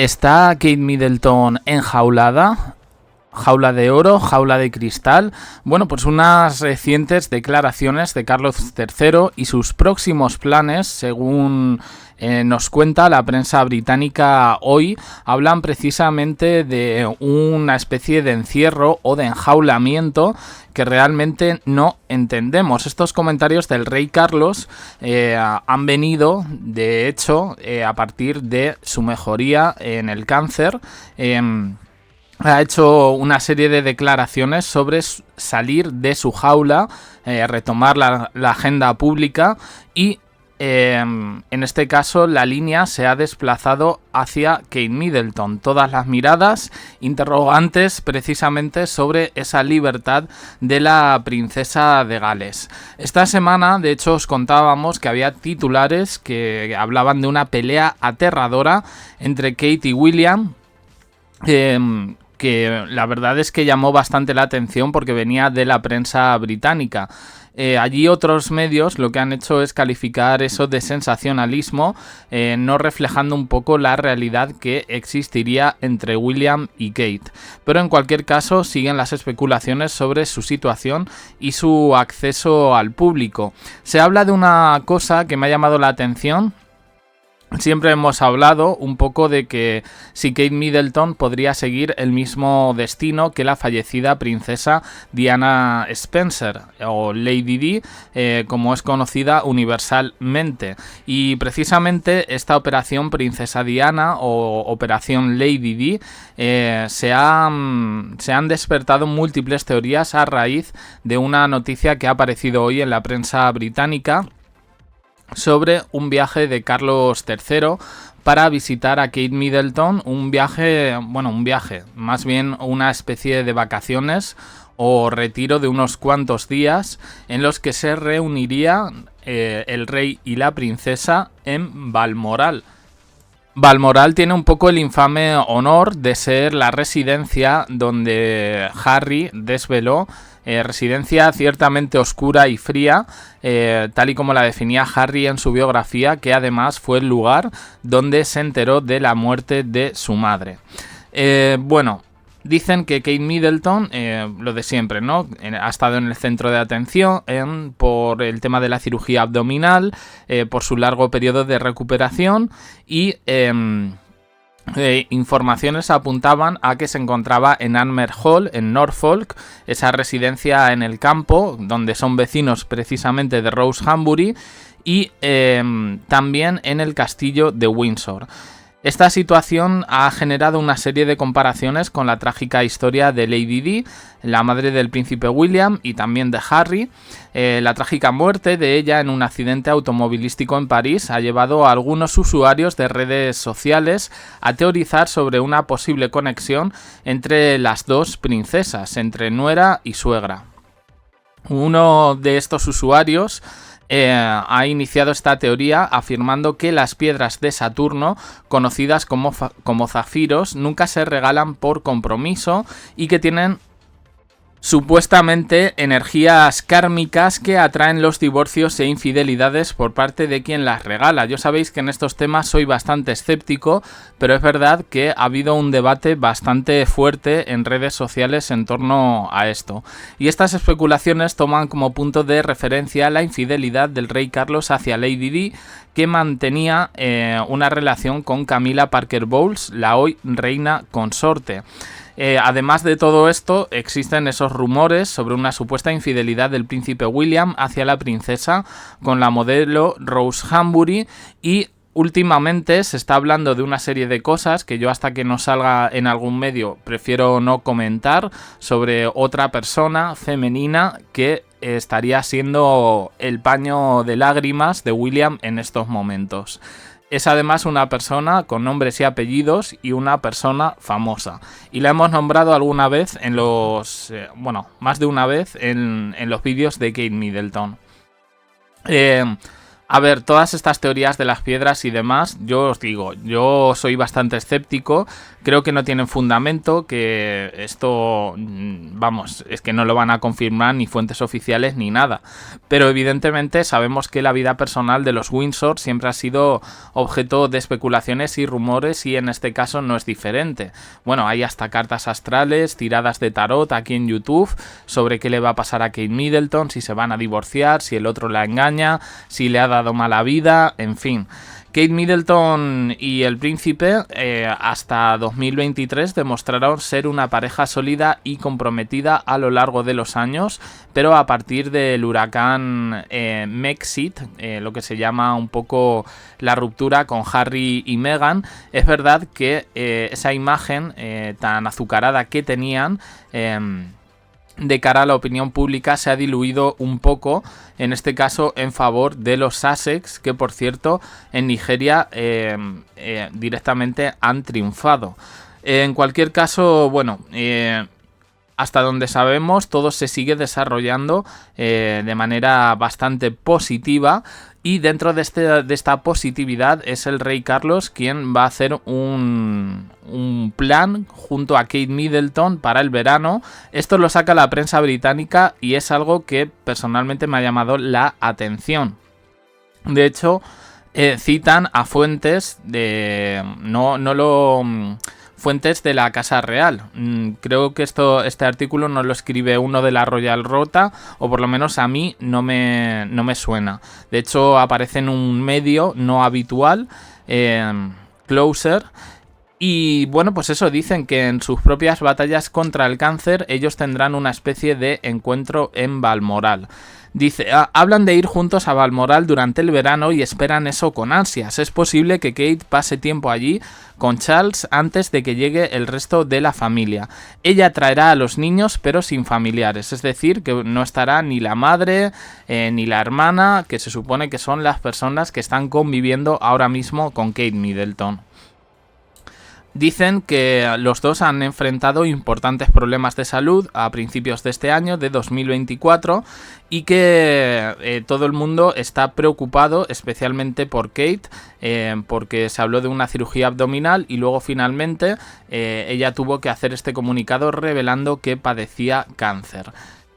¿Está Kate Middleton enjaulada? ¿Jaula de oro? ¿Jaula de cristal? Bueno, pues unas recientes declaraciones de Carlos III y sus próximos planes, según nos cuenta la prensa británica hoy, hablan precisamente de una especie de encierro o de enjaulamiento que realmente no entendemos. Estos comentarios del rey Carlos han venido, de hecho, a partir de su mejoría en el cáncer. Ha hecho una serie de declaraciones sobre salir de su jaula, retomar la agenda pública y en este caso la línea se ha desplazado hacia Kate Middleton. Todas las miradas interrogantes precisamente sobre esa libertad de la princesa de Gales. Esta semana, de hecho, os contábamos que había titulares que hablaban de una pelea aterradora entre Kate y William, que la verdad es que llamó bastante la atención porque venía de la prensa británica. Allí otros medios lo que han hecho es calificar eso de sensacionalismo, no reflejando un poco la realidad que existiría entre William y Kate. Pero en cualquier caso siguen las especulaciones sobre su situación y su acceso al público. Se habla de una cosa que me ha llamado la atención. Siempre hemos hablado un poco de que si Kate Middleton podría seguir el mismo destino que la fallecida princesa Diana Spencer, o Lady Di, como es conocida universalmente. Y precisamente esta operación Princesa Diana o operación Lady Di se han despertado múltiples teorías a raíz de una noticia que ha aparecido hoy en la prensa británica sobre un viaje de Carlos III para visitar a Kate Middleton, más bien una especie de vacaciones o retiro de unos cuantos días en los que se reunirían el rey y la princesa en Balmoral. Balmoral tiene un poco el infame honor de ser la residencia donde Harry desveló, residencia ciertamente oscura y fría, tal y como la definía Harry en su biografía, que además fue el lugar donde se enteró de la muerte de su madre. Dicen que Kate Middleton, lo de siempre, ¿no? Ha estado en el centro de atención por el tema de la cirugía abdominal, por su largo periodo de recuperación y informaciones apuntaban a que se encontraba en Anmer Hall, en Norfolk, esa residencia en el campo, donde son vecinos precisamente de Rosehambury, y también en el castillo de Windsor. Esta situación ha generado una serie de comparaciones con la trágica historia de Lady Di, la madre del príncipe William y también de Harry. La trágica muerte de ella en un accidente automovilístico en París ha llevado a algunos usuarios de redes sociales a teorizar sobre una posible conexión entre las dos princesas, entre nuera y suegra. Uno de estos usuarios ha iniciado esta teoría afirmando que las piedras de Saturno, conocidas como zafiros, nunca se regalan por compromiso y que tienen supuestamente energías kármicas que atraen los divorcios e infidelidades por parte de quien las regala. Yo sabéis que en estos temas soy bastante escéptico, pero es verdad que ha habido un debate bastante fuerte en redes sociales en torno a esto. Y estas especulaciones toman como punto de referencia la infidelidad del rey Carlos hacia Lady Di, que mantenía una relación con Camilla Parker Bowles, la hoy reina consorte. Además de todo esto, existen esos rumores sobre una supuesta infidelidad del príncipe William hacia la princesa con la modelo Rosehambury y últimamente se está hablando de una serie de cosas que yo hasta que no salga en algún medio prefiero no comentar sobre otra persona femenina que estaría siendo el paño de lágrimas de William en estos momentos. Es además una persona con nombres y apellidos y una persona famosa. Y la hemos nombrado alguna vez en más de una vez en los vídeos de Kate Middleton. A ver, todas estas teorías de las piedras y demás, yo os digo, yo soy bastante escéptico, creo que no tienen fundamento, que esto, vamos, es que no lo van a confirmar ni fuentes oficiales ni nada. Pero evidentemente sabemos que la vida personal de los Windsor siempre ha sido objeto de especulaciones y rumores y en este caso no es diferente. Bueno, hay hasta cartas astrales, tiradas de tarot aquí en YouTube sobre qué le va a pasar a Kate Middleton, si se van a divorciar, si el otro la engaña, si le ha dado mala vida, en fin. Kate Middleton y el príncipe hasta 2023 demostraron ser una pareja sólida y comprometida a lo largo de los años, pero a partir del huracán Mexit, lo que se llama un poco la ruptura con Harry y Meghan, es verdad que esa imagen tan azucarada que tenían de cara a la opinión pública se ha diluido un poco, en este caso en favor de los Sussex, que por cierto en Nigeria directamente han triunfado. En cualquier caso, bueno, hasta donde sabemos todo se sigue desarrollando de manera bastante positiva. Y dentro de esta positividad es el rey Carlos quien va a hacer un plan junto a Kate Middleton para el verano. Esto lo saca la prensa británica y es algo que personalmente me ha llamado la atención. De hecho, citan a fuentes de... fuentes de la Casa Real. Creo que este artículo no lo escribe uno de la Royal Rota, o por lo menos a mí no me suena. De hecho, aparece en un medio no habitual, Closer. Y bueno, pues eso, dicen que en sus propias batallas contra el cáncer ellos tendrán una especie de encuentro en Balmoral. Dice, hablan de ir juntos a Balmoral durante el verano y esperan eso con ansias. Es posible que Kate pase tiempo allí con Charles antes de que llegue el resto de la familia. Ella traerá a los niños pero sin familiares, es decir, que no estará ni la madre ni la hermana, que se supone que son las personas que están conviviendo ahora mismo con Kate Middleton. Dicen que los dos han enfrentado importantes problemas de salud a principios de este año, de 2024, y que todo el mundo está preocupado, especialmente por Kate, porque se habló de una cirugía abdominal y luego finalmente ella tuvo que hacer este comunicado revelando que padecía cáncer.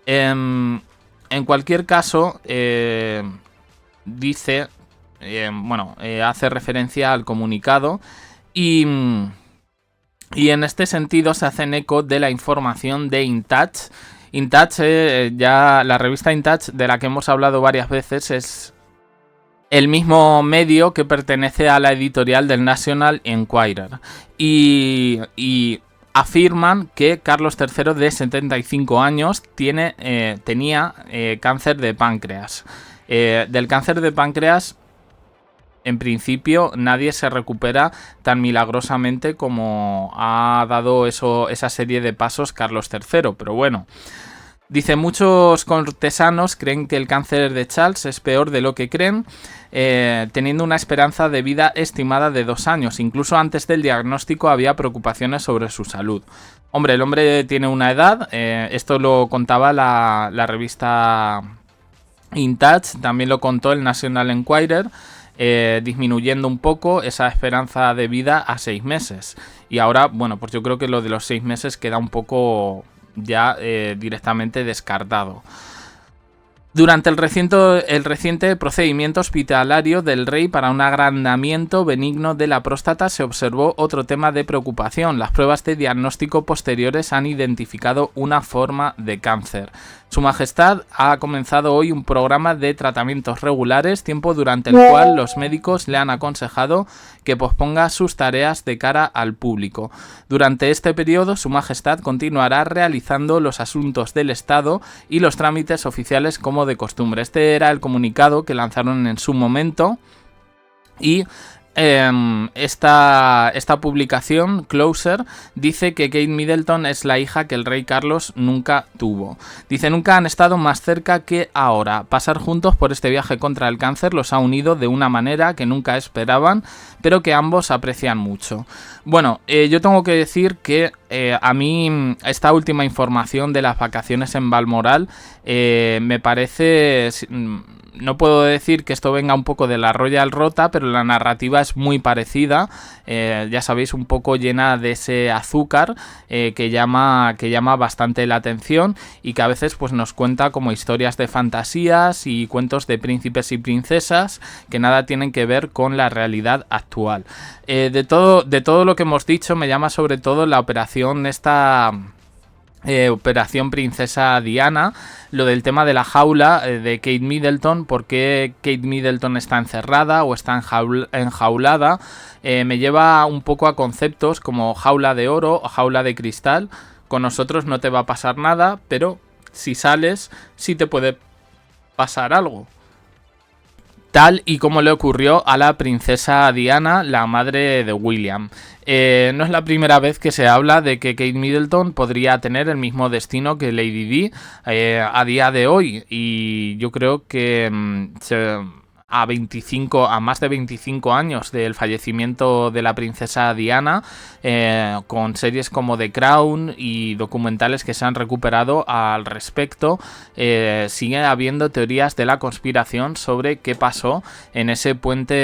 En cualquier caso, dice, hace referencia al comunicado y en este sentido se hacen eco de la información de InTouch. InTouch, ya la revista InTouch, de la que hemos hablado varias veces, es el mismo medio que pertenece a la editorial del National Enquirer. Y afirman que Carlos III, de 75 años, tenía cáncer de páncreas. Del cáncer de páncreas, en principio, nadie se recupera tan milagrosamente como ha dado esa serie de pasos Carlos III. Pero bueno, dice, muchos cortesanos creen que el cáncer de Charles es peor de lo que creen, teniendo una esperanza de vida estimada de 2 años. Incluso antes del diagnóstico había preocupaciones sobre su salud. Hombre, el hombre tiene una edad, esto lo contaba la revista InTouch, también lo contó el National Enquirer, disminuyendo un poco esa esperanza de vida a 6 meses. Y ahora, bueno, pues yo creo que lo de los 6 meses queda un poco ya directamente descartado. Durante el reciente procedimiento hospitalario del rey para un agrandamiento benigno de la próstata se observó otro tema de preocupación. Las pruebas de diagnóstico posteriores han identificado una forma de cáncer. Su Majestad ha comenzado hoy un programa de tratamientos regulares, tiempo durante el cual los médicos le han aconsejado que posponga sus tareas de cara al público. Durante este periodo, Su Majestad continuará realizando los asuntos del Estado y los trámites oficiales como de costumbre. Este era el comunicado que lanzaron en su momento y esta publicación, Closer, dice que Kate Middleton es la hija que el rey Carlos nunca tuvo. Dice, nunca han estado más cerca que ahora. Pasar juntos por este viaje contra el cáncer los ha unido de una manera que nunca esperaban, pero que ambos aprecian mucho. Bueno, yo tengo que decir que a mí esta última información de las vacaciones en Balmoral me parece no puedo decir que esto venga un poco de la Royal Rota, pero la narrativa es muy parecida, ya sabéis, un poco llena de ese azúcar que llama bastante la atención y que a veces pues nos cuenta como historias de fantasías y cuentos de príncipes y princesas que nada tienen que ver con la realidad actual. De todo lo que hemos dicho me llama sobre todo la operación Operación Princesa Diana, lo del tema de la jaula de Kate Middleton, por qué Kate Middleton está encerrada o está enjaulada, me lleva un poco a conceptos como jaula de oro o jaula de cristal. Con nosotros no te va a pasar nada, pero si sales sí te puede pasar algo. Tal y como le ocurrió a la princesa Diana, la madre de William. No es la primera vez que se habla de que Kate Middleton podría tener el mismo destino que Lady Di a día de hoy. Y yo creo que a más de 25 años del fallecimiento de la princesa Diana, con series como The Crown y documentales que se han recuperado al respecto, sigue habiendo teorías de la conspiración sobre qué pasó en ese puente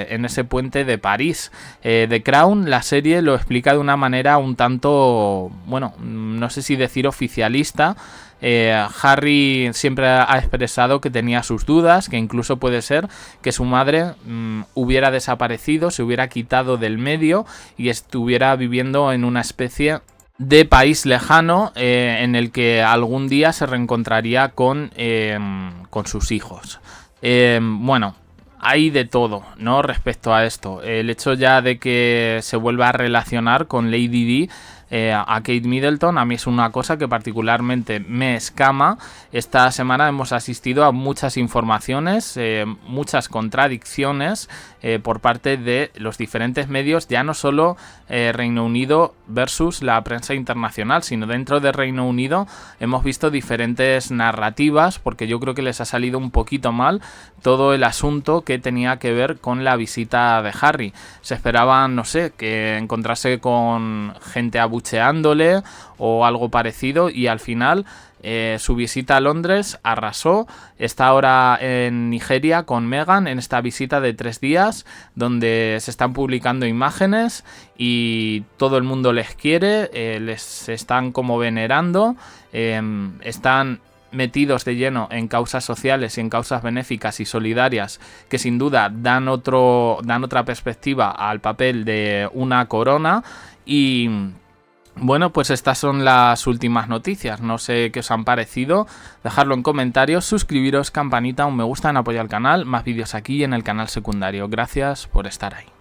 de París. The Crown, la serie, lo explica de una manera un tanto, bueno, no sé si decir oficialista. Harry siempre ha expresado que tenía sus dudas, que incluso puede ser que su madre hubiera desaparecido, se hubiera quitado del medio y estuviera viviendo en una especie de país lejano en el que algún día se reencontraría con sus hijos. Bueno, hay de todo, ¿no? Respecto a esto. El hecho ya de que se vuelva a relacionar con Lady Di a Kate Middleton, a mí es una cosa que particularmente me escama. Esta semana hemos asistido a muchas informaciones, muchas contradicciones por parte de los diferentes medios, ya no solo Reino Unido versus la prensa internacional, sino dentro de Reino Unido hemos visto diferentes narrativas, porque yo creo que les ha salido un poquito mal todo el asunto que tenía que ver con la visita de Harry. Se esperaban, no sé, que encontrase con gente abucheándole o algo parecido, y al final su visita a Londres arrasó. Está ahora en Nigeria con Meghan en esta visita de 3 días donde se están publicando imágenes y todo el mundo les quiere, les están como venerando, están metidos de lleno en causas sociales y en causas benéficas y solidarias que sin duda dan otra perspectiva al papel de una corona. Y bueno, pues estas son las últimas noticias. No sé qué os han parecido. Dejadlo en comentarios, suscribiros, campanita, un me gusta, en apoyo al canal. Más vídeos aquí en el canal secundario. Gracias por estar ahí.